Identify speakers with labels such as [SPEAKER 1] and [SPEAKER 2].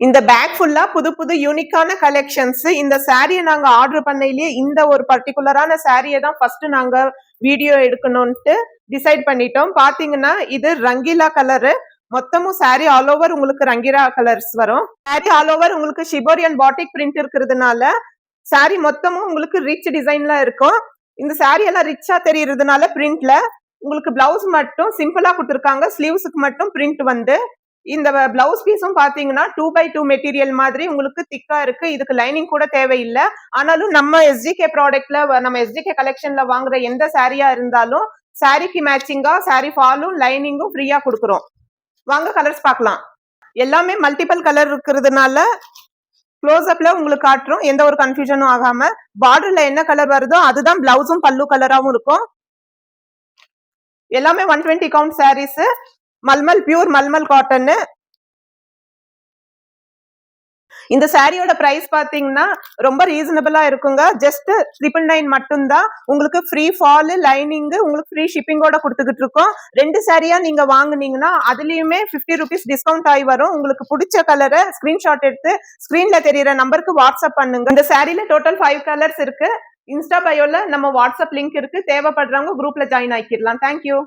[SPEAKER 1] இந்த பேக் ஃபுல்லா புது புது யூனிக்கான கலெக்ஷன்ஸ். இந்த சாரியை நாங்க ஆர்டர் பண்ணையிலேயே இந்த ஒரு பர்டிகுலரான சாரியை தான் ஃபர்ஸ்ட் நாங்க வீடியோ எடுக்கணும்ட்டு டிசைட் பண்ணிட்டோம். பாத்தீங்கன்னா இது ரங்கீலா கலரு. மொத்தமும் சாரி ஆல் ஓவர் உங்களுக்கு ரங்கீலா கலர்ஸ் வரும். சாரி ஆல் ஓவர் உங்களுக்கு ஷிபோரியன் பாட்டிக் பிரிண்ட் இருக்கிறதுனால சாரி மொத்தமும் உங்களுக்கு ரிச் டிசைன்ல இருக்கும். இந்த சாரி எல்லாம் ரிச்சா தெரியறதுனால பிரிண்ட்ல உங்களுக்கு பிளவுஸ் மட்டும் சிம்பிளா கொடுத்துருக்காங்க. ஸ்லீவ்ஸுக்கு மட்டும் பிரிண்ட் வந்து இந்த பிளவுஸ் பீஸும் பாத்தீங்கன்னா 2x2 மெட்டீரியல் மாதிரி உங்களுக்கு திக்கா இருக்கு. இதுக்கு லைனிங் கூட தேவையில்லை. ஆனாலும் நம்ம எஸ்ஜிகே ப்ராடக்ட்ல நம்ம எஸ்ஜிகே கலெக்ஷன்ல வாங்குற எந்த சாரியா இருந்தாலும் சாரிக்கு மேட்சிங்கா சாரி ஃபாலும் லைனிங்கும் ஃப்ரீயா கொடுக்குறோம். வாங்க கலர்ஸ் பார்க்கலாம். எல்லாமே மல்டிபிள் கலர் இருக்கிறதுனால க்ளோஸ் அப்ல உங்களுக்கு காட்டுறோம். எந்த ஒரு கன்ஃபியூஷனும் ஆகாம பார்டர்ல என்ன கலர் வருதோ அதுதான் பிளவுஸும் பல்லு கலராவும் இருக்கும். எல்லாமே 120 count sarees. Mulmul pure mulmul cotton. இந்த சாரியோட பிரைஸ் பாத்தீங்கன்னா ரொம்ப ரீசனபிளா இருக்குங்க. ஜஸ்ட் 999 மட்டும்தான். உங்களுக்கு ஃப்ரீ ஃபால் லைனிங் உங்களுக்கு ஃப்ரீ ஷிப்பிங்கோட கொடுத்துக்கிட்டு இருக்கோம். 2 சாரியா நீங்க வாங்குனீங்கன்னா அதுலயுமே 50 rupees டிஸ்கவுண்ட் ஆகி வரும். உங்களுக்கு பிடிச்ச கலரை ஸ்கிரீன்ஷாட் எடுத்து ஸ்கிரீன்ல தெரியற நம்பருக்கு வாட்ஸ்அப் பண்ணுங்க. இந்த சாரியில டோட்டல் 5 கலர்ஸ் இருக்கு. இன்ஸ்டா பயோல நம்ம வாட்ஸ்அப் லிங்க் இருக்கு. தேவைப்படுறவங்க குரூப்ல ஜாயின் ஆக்கிடலாம். தேங்க்யூ.